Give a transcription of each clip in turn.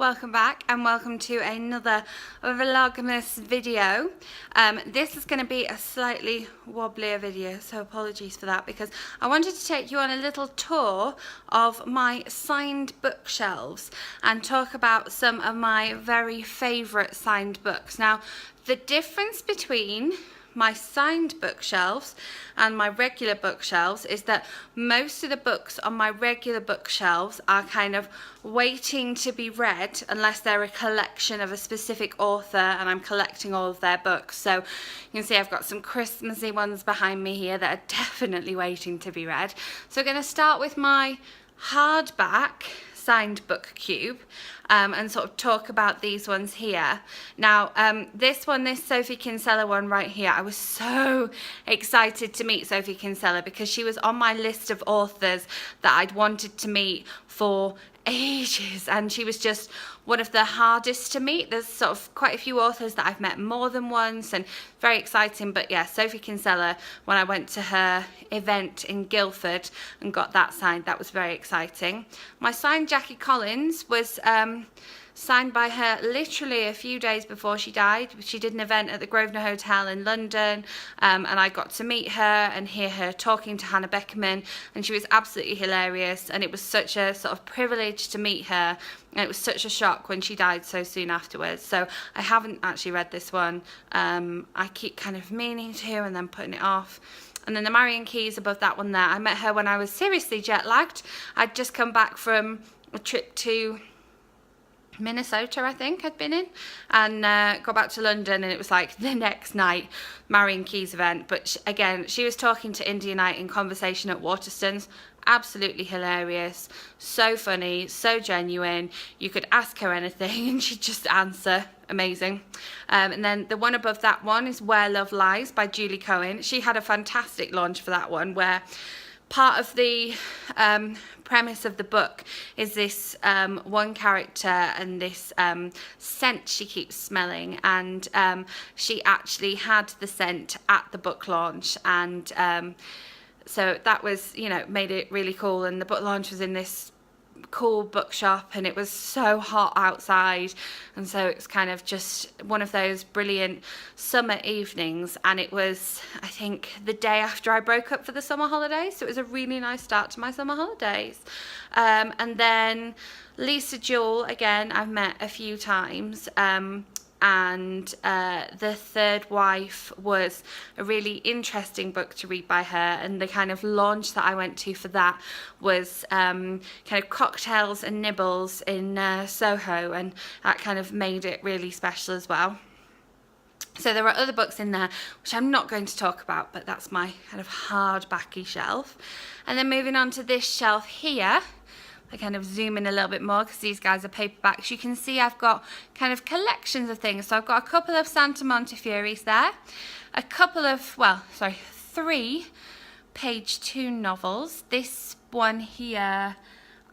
Welcome back and welcome to another Vlogmas video. This is going to be a slightly wobblier video, so apologies for that, because I wanted to take you on a little tour of my signed bookshelves and talk about some of my very favourite signed books. Now, the difference between my signed bookshelves and my regular bookshelves is that most of the books on my regular bookshelves are kind of waiting to be read unless they're a collection of a specific author and I'm collecting all of their books. So you can see I've got some Christmassy ones behind me here that are definitely waiting to be read. So we're going to start with my hardback signed book cube and sort of talk about these ones here. Now this Sophie Kinsella one right here, I was so excited to meet Sophie Kinsella because she was on my list of authors that I'd wanted to meet for ages, and she was just one of the hardest to meet. There's sort of quite a few authors that I've met more than once and very exciting, but yeah, Sophie Kinsella, when I went to her event in Guildford and got that signed, that was very exciting. My signed Jackie Collins was signed by her literally a few days before she died. She did an event at the Grosvenor Hotel in London, and I got to meet her and hear her talking to Hannah Beckerman, and she was absolutely hilarious, and it was such a sort of privilege to meet her, and it was such a shock when she died so soon afterwards. So I haven't actually read this one. I keep kind of meaning to and then putting it off. And then the Marion Keyes above that one there, I met her when I was seriously jet lagged. I'd just come back from a trip to Minnesota, I think I'd been in, and got back to London, and it was like the next night, Marion Keyes event. But again, she was talking to India Knight in Conversation at Waterstones. Absolutely hilarious, so funny, so genuine. You could ask her anything and she'd just answer. Amazing. And then the one above that one is Where Love Lies by Julie Cohen. She had a fantastic launch for that one, where part of the premise of the book is this one character and this scent she keeps smelling, and she actually had the scent at the book launch, and so that was, you know, made it really cool. And the book launch was in this cool bookshop, and it was so hot outside, and so it's kind of just one of those brilliant summer evenings, and it was, I think, the day after I broke up for the summer holidays, so it was a really nice start to my summer holidays. And then Lisa Jewell, again, I've met a few times, and The Third Wife was a really interesting book to read by her, and the kind of launch that I went to for that was kind of cocktails and nibbles in Soho, and that kind of made it really special as well. So there are other books in there which I'm not going to talk about, but that's my kind of hardbacky shelf. And then moving on to this shelf here, I kind of zoom in a little bit more because these guys are paperbacks. You can see I've got kind of collections of things. So I've got a couple of Santa Montefiores there, a couple of, three page 2 novels. This one here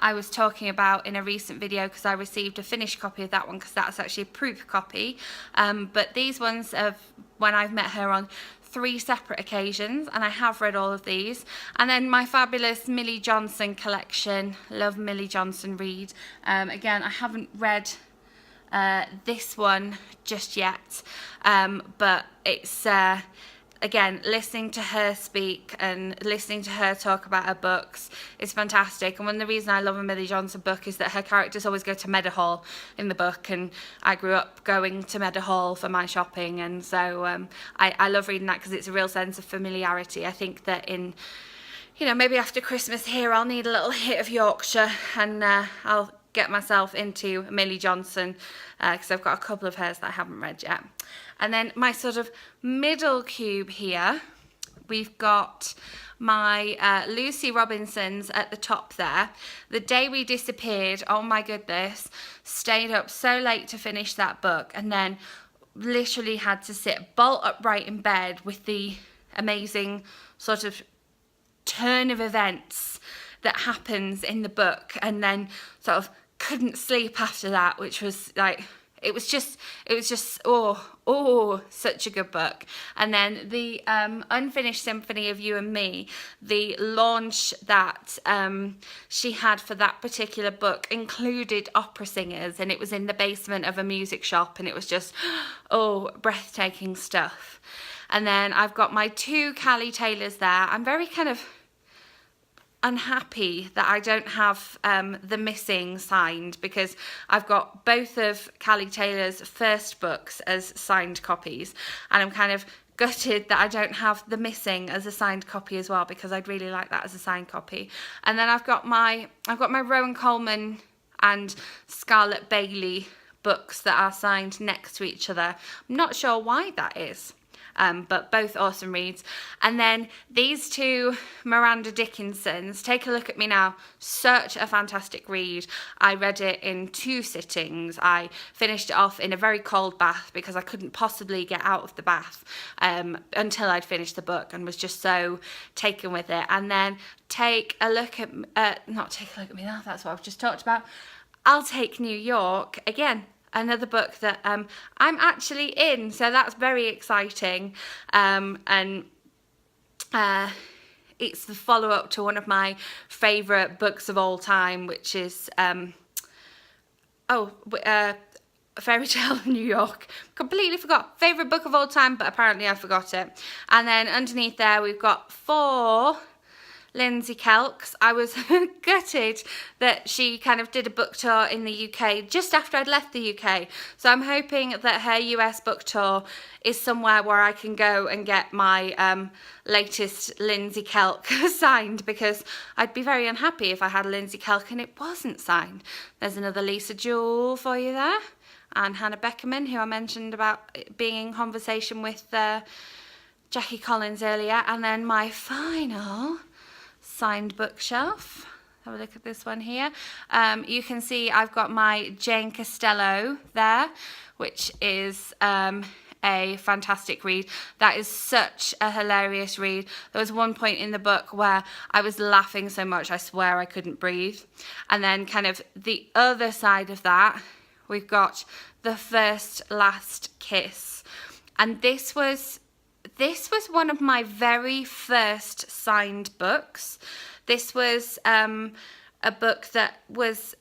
I was talking about in a recent video because I received a finished copy of that one, because that's actually a proof copy. But these ones of when I've met her on 3 separate occasions, and I have read all of these. And then my fabulous Millie Johnson collection. Love Millie Johnson read. Again, I haven't read this one just yet, but it's again, listening to her speak and listening to her talk about her books is fantastic. And one of the reasons I love a Millie Johnson book is that her characters always go to Meadowhall in the book, and I grew up going to Meadowhall for my shopping, and so I love reading that because it's a real sense of familiarity. I think that in, you know, maybe after Christmas here, I'll need a little hit of Yorkshire, and I'll get myself into Millie Johnson because I've got a couple of hers that I haven't read yet. And then my sort of middle cube here, we've got my Lucy Robinson's at the top there. The Day We Disappeared, oh my goodness, stayed up so late to finish that book, and then literally had to sit bolt upright in bed with the amazing sort of turn of events that happens in the book, and then sort of couldn't sleep after that, which was like it was just such a good book. And then the Unfinished Symphony of You and Me, the launch that she had for that particular book included opera singers, and it was in the basement of a music shop, and it was just breathtaking stuff. And then I've got my 2 Callie Taylors there. I'm very kind of unhappy that I don't have The Missing signed, because I've got both of Callie Taylor's first books as signed copies, and I'm kind of gutted that I don't have The Missing as a signed copy as well, because I'd really like that as a signed copy. And then I've got my Rowan Coleman and Scarlett Bailey books that are signed next to each other. I'm not sure why that is. But both awesome reads. And then these 2 Miranda Dickinsons, Take a Look at Me Now, such a fantastic read. I read it in 2 sittings. I finished it off in a very cold bath because I couldn't possibly get out of the bath until I'd finished the book, and was just so taken with it. And then Take a Look at, not Take a Look at Me Now, that's what I've just talked about. I'll Take New York, again, another book that I'm actually in, so that's very exciting. And it's the follow-up to one of my favourite books of all time, which is Fairy Tale of New York. Completely forgot. Favourite book of all time, but apparently I forgot it. And then underneath there we've got 4 Lindsay Kelks. I was gutted that she kind of did a book tour in the UK just after I'd left the UK. So I'm hoping that her US book tour is somewhere where I can go and get my latest Lindsay Kelk signed, because I'd be very unhappy if I had a Lindsay Kelk and it wasn't signed. There's another Lisa Jewell for you there, and Hannah Beckerman, who I mentioned about being in conversation with Jackie Collins earlier. And then my final signed bookshelf. Have a look at this one here. You can see I've got my Jane Costello there, which is a fantastic read. That is such a hilarious read. There was one point in the book where I was laughing so much I swear I couldn't breathe. And then kind of the other side of that, we've got The First Last Kiss. And this was one of my very first signed books. This was a book that was,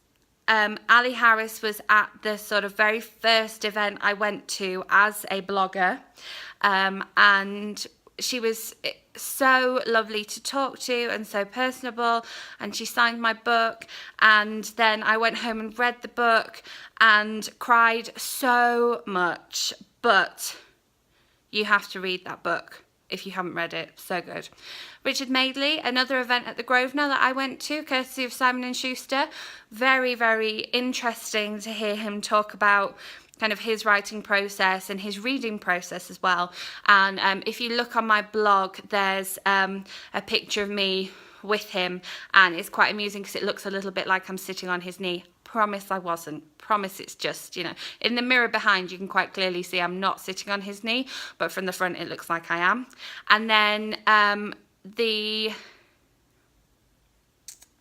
Ali Harris was at the sort of very first event I went to as a blogger, and she was so lovely to talk to and so personable, and she signed my book. And then I went home and read the book and cried so much, but you have to read that book if you haven't read it. So good. Richard Madeley, another event at the Grosvenor that I went to, courtesy of Simon & Schuster. Very, very interesting to hear him talk about kind of his writing process and his reading process as well. And if you look on my blog, there's a picture of me with him, and it's quite amusing because it looks a little bit like I'm sitting on his knee. Promise I wasn't. Promise it's just, you know, in the mirror behind you can quite clearly see I'm not sitting on his knee, but from the front it looks like I am. And then the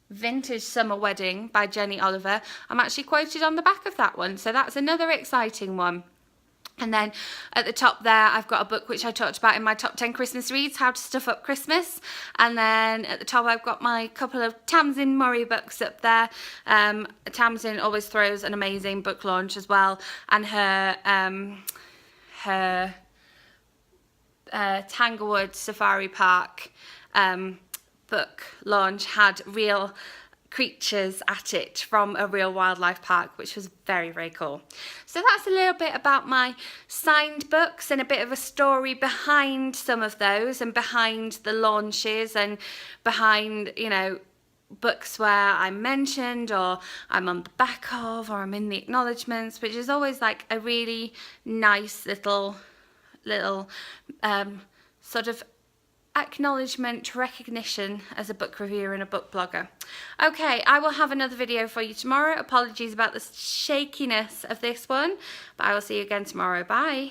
Vintage Summer Wedding by Jenny Oliver, I'm actually quoted on the back of that one, so that's another exciting one. And then at the top there, I've got a book which I talked about in my top 10 Christmas reads, How to Stuff Up Christmas. And then at the top, I've got my couple of Tamsin Murray books up there. Tamsin always throws an amazing book launch as well. And her Tanglewood Safari Park book launch had real creatures at it from a real wildlife park, which was very, very cool. So that's a little bit about my signed books and a bit of a story behind some of those, and behind the launches, and behind, you know, books where I'm mentioned or I'm on the back of, or I'm in the acknowledgements, which is always like a really nice little sort of acknowledgement, recognition as a book reviewer and a book blogger. Okay, I will have another video for you tomorrow. Apologies about the shakiness of this one, but I will see you again tomorrow. Bye.